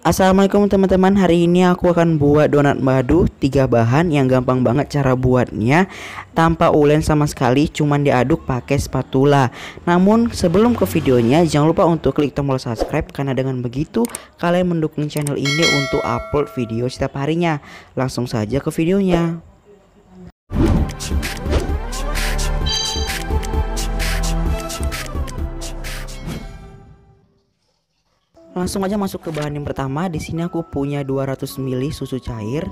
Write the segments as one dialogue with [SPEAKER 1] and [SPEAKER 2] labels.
[SPEAKER 1] Assalamualaikum teman-teman. Hari ini aku akan buat donat madu 3 bahan yang gampang banget cara buatnya tanpa ulen sama sekali, cuman diaduk pakai spatula. Namun sebelum ke videonya jangan lupa untuk klik tombol subscribe, karena dengan begitu kalian mendukung channel ini untuk upload video setiap harinya. Langsung saja ke videonya. Langsung aja masuk ke bahan yang pertama. Di sini aku punya 200 ml susu cair,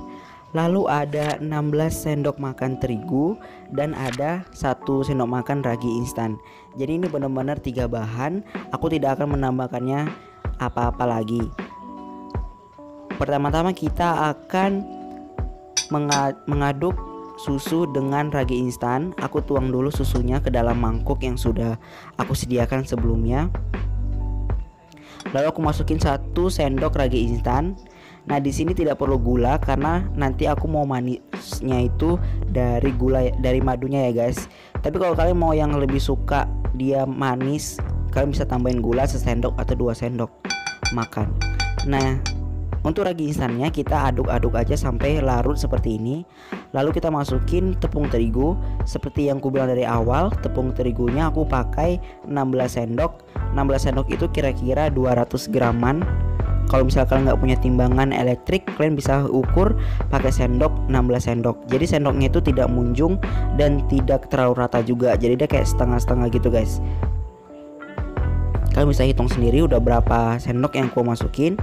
[SPEAKER 1] lalu ada 16 sendok makan terigu, dan ada 1 sendok makan ragi instan. Jadi ini benar-benar 3 bahan. Aku tidak akan menambahkannya apa-apa lagi. Pertama-tama kita akan mengaduk susu dengan ragi instan. Aku tuang dulu susunya ke dalam mangkuk yang sudah aku sediakan sebelumnya. Lalu aku masukin 1 sendok ragi instan. Nah, di sini tidak perlu gula karena nanti aku mau manisnya itu dari madunya ya guys. Tapi kalau kalian mau yang lebih suka dia manis, kalian bisa tambahin gula 1 sendok atau 2 sendok makan. Nah, untuk ragi instannya kita aduk-aduk aja sampai larut seperti ini. Lalu kita masukin tepung terigu. Seperti yang aku bilang dari awal, tepung terigunya aku pakai 16 sendok. 16 sendok itu kira-kira 200 graman. Kalau misalkan nggak punya timbangan elektrik, kalian bisa ukur pakai sendok 16 sendok. Jadi sendoknya itu tidak munjung dan tidak terlalu rata juga. Jadi dia kayak setengah-setengah gitu guys. Kalian bisa hitung sendiri udah berapa sendok yang aku masukin.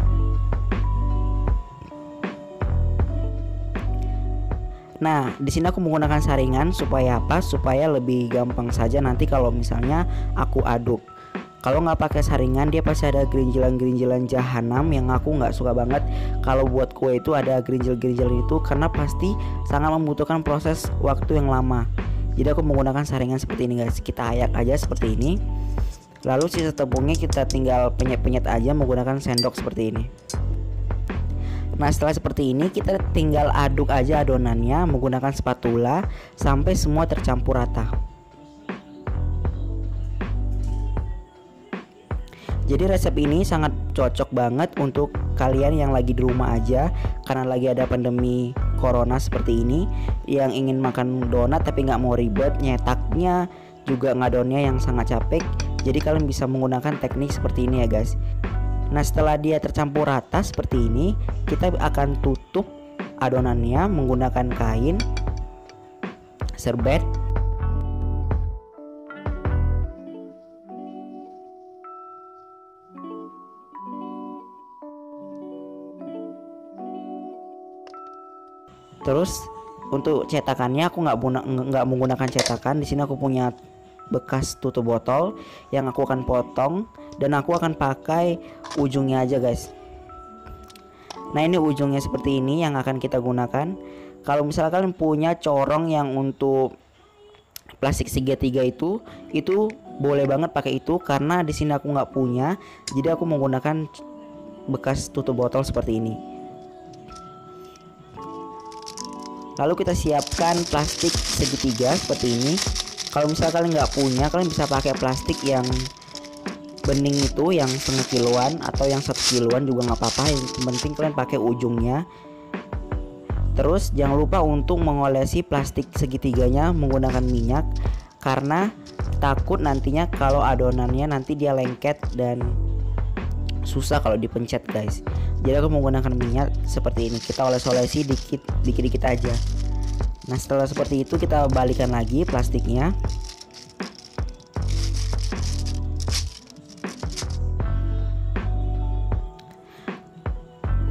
[SPEAKER 1] Nah, di sini aku menggunakan saringan supaya apa? Supaya lebih gampang saja nanti kalau misalnya aku aduk. Kalau nggak pakai saringan, dia pasti ada gerinjilan-gerinjilan jahanam yang aku nggak suka banget. Kalau buat kue itu ada gerinjil-gerinjil itu karena pasti sangat membutuhkan proses waktu yang lama. Jadi aku menggunakan saringan seperti ini guys. Kita ayak aja seperti ini. Lalu sisa tepungnya kita tinggal penyet-penyet aja menggunakan sendok seperti ini. Nah, setelah seperti ini kita tinggal aduk aja adonannya menggunakan spatula sampai semua tercampur rata. Jadi resep ini sangat cocok banget untuk kalian yang lagi di rumah aja, karena lagi ada pandemi corona seperti ini, yang ingin makan donat tapi nggak mau ribet nyetaknya, juga ngadonnya yang sangat capek. Jadi kalian bisa menggunakan teknik seperti ini ya guys. Nah, setelah dia tercampur rata seperti ini, kita akan tutup adonannya menggunakan kain serbet. Terus untuk cetakannya aku nggak menggunakan cetakan. Di sini aku punya bekas tutup botol yang aku akan potong, dan aku akan pakai ujungnya aja guys. Nah, ini ujungnya seperti ini yang akan kita gunakan. Kalau misalnya kalian punya corong yang untuk plastik segitiga itu boleh banget pakai itu, karena di sini aku nggak punya. Jadi aku menggunakan bekas tutup botol seperti ini. Lalu kita siapkan plastik segitiga seperti ini. Kalau misalnya kalian nggak punya, kalian bisa pakai plastik yang bening itu, yang setengah kiloan atau yang 1 kiloan juga nggak apa-apa. Yang penting kalian pakai ujungnya. Terus jangan lupa untuk mengolesi plastik segitiganya menggunakan minyak, karena takut nantinya kalau adonannya nanti dia lengket dan susah kalau dipencet guys. Jadi aku menggunakan minyak seperti ini. Kita oles-olesi dikit-dikit aja. Nah, setelah seperti itu kita balikan lagi plastiknya.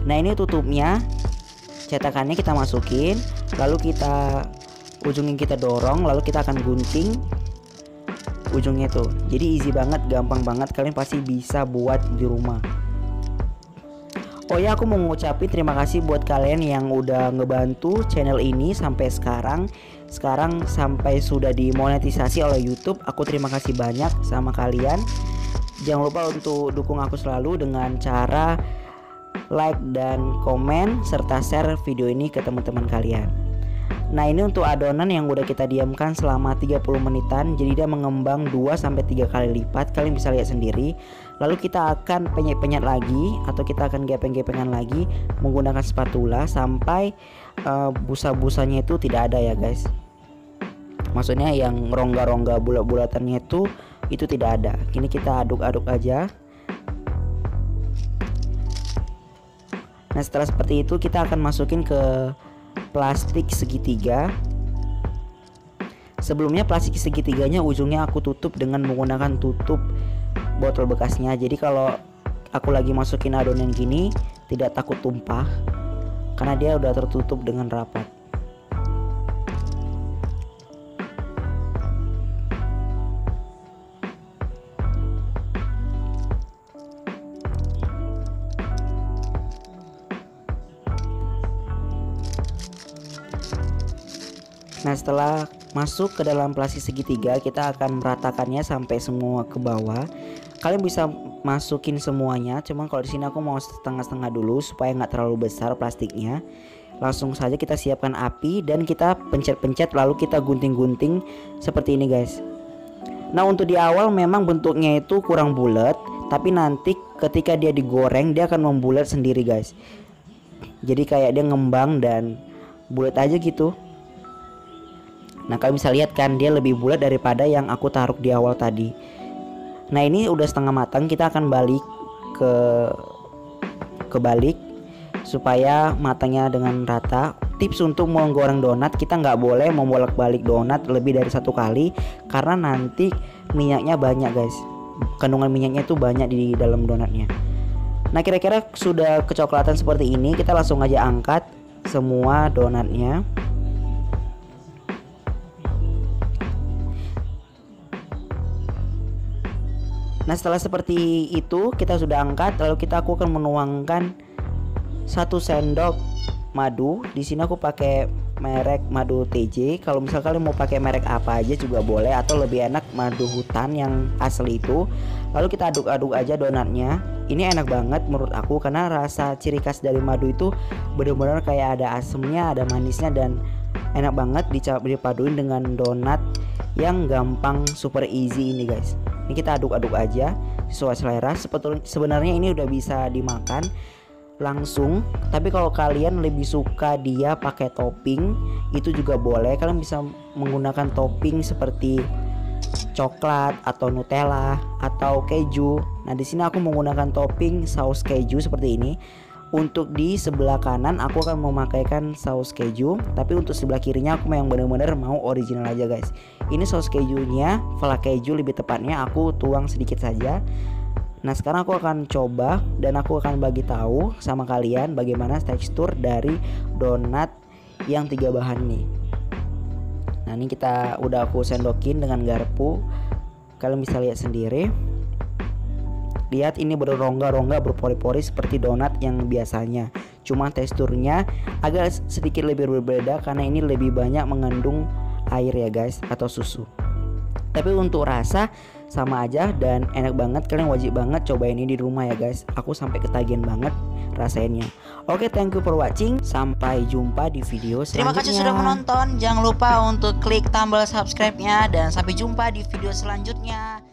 [SPEAKER 1] Nah, ini tutupnya. Cetakannya kita masukin, lalu ujungnya kita dorong, lalu kita akan gunting ujungnya tuh. Jadi easy banget, gampang banget, kalian pasti bisa buat di rumah. Oh ya, aku mau ngucapin terima kasih buat kalian yang udah ngebantu channel ini sampai sekarang. Sekarang sampai sudah dimonetisasi oleh YouTube. Aku terima kasih banyak sama kalian. Jangan lupa untuk dukung aku selalu dengan cara like dan komen serta share video ini ke teman-teman kalian. Nah ini untuk adonan yang udah kita diamkan selama 30 menitan. Jadi dia mengembang 2-3 kali lipat. Kalian bisa lihat sendiri. Lalu kita akan penyet-penyet lagi, atau kita akan gepeng-gepengan lagi menggunakan spatula sampai busa-busanya itu tidak ada ya guys. Maksudnya yang rongga-rongga bulat-bulatannya itu tidak ada. Kini kita aduk-aduk aja. Nah setelah seperti itu kita akan masukin ke plastik segitiga. Sebelumnya plastik segitiganya ujungnya aku tutup dengan menggunakan tutup botol bekasnya. Jadi kalau aku lagi masukin adonan gini tidak takut tumpah karena dia udah tertutup dengan rapat. Nah setelah masuk ke dalam plastik segitiga, kita akan meratakannya sampai semua ke bawah. Kalian bisa masukin semuanya, cuman kalau di sini aku mau setengah-setengah dulu supaya nggak terlalu besar plastiknya. Langsung saja kita siapkan api dan kita pencet-pencet lalu kita gunting-gunting seperti ini guys. Nah untuk di awal memang bentuknya itu kurang bulat, tapi nanti ketika dia digoreng dia akan membulat sendiri guys. Jadi kayak dia ngembang dan bulat aja gitu. Nah kalian bisa lihat kan dia lebih bulat daripada yang aku taruh di awal tadi. Nah ini udah setengah matang, kita akan balik ke balik supaya matangnya dengan rata. Tips untuk menggoreng donat, kita nggak boleh membolak-balik donat lebih dari 1 kali karena nanti minyaknya banyak guys. Kandungan minyaknya itu banyak di dalam donatnya. Nah kira-kira sudah kecoklatan seperti ini, kita langsung aja angkat semua donatnya. Nah setelah seperti itu kita sudah angkat, lalu aku akan menuangkan 1 sendok madu. Di sini aku pakai merek madu TJ. Kalau misalnya kalian mau pakai merek apa aja juga boleh, atau lebih enak madu hutan yang asli itu. Lalu kita aduk-aduk aja donatnya. Ini enak banget menurut aku karena rasa ciri khas dari madu itu benar-benar kayak ada asemnya, ada manisnya, dan enak banget dipaduin dengan donat yang gampang, super easy ini guys. Ini kita aduk-aduk aja sesuai selera. Sebenarnya ini udah bisa dimakan langsung, tapi kalau kalian lebih suka dia pakai topping itu juga boleh. Kalian bisa menggunakan topping seperti coklat atau Nutella atau keju. Nah di sini aku menggunakan topping saus keju seperti ini. Untuk di sebelah kanan aku akan memakaikan saus keju, tapi untuk sebelah kirinya aku yang benar-benar mau original aja guys. Ini saus kejunya, vlak keju lebih tepatnya, aku tuang sedikit saja. Nah sekarang aku akan coba dan aku akan bagi tahu sama kalian bagaimana tekstur dari donat yang 3 bahan nih. Nah ini udah aku sendokin dengan garpu. Kalian bisa lihat sendiri. Lihat ini berrongga-rongga, berpori-pori seperti donat yang biasanya. Cuma teksturnya agak sedikit lebih berbeda karena ini lebih banyak mengandung air ya guys, atau susu. Tapi untuk rasa sama aja dan enak banget. Kalian wajib banget cobain ini di rumah ya guys. Aku sampai ketagihan banget rasanya. Oke, thank you for watching. Sampai jumpa di video selanjutnya.
[SPEAKER 2] Terima kasih sudah menonton. Jangan lupa untuk klik tombol subscribe-nya dan sampai jumpa di video selanjutnya.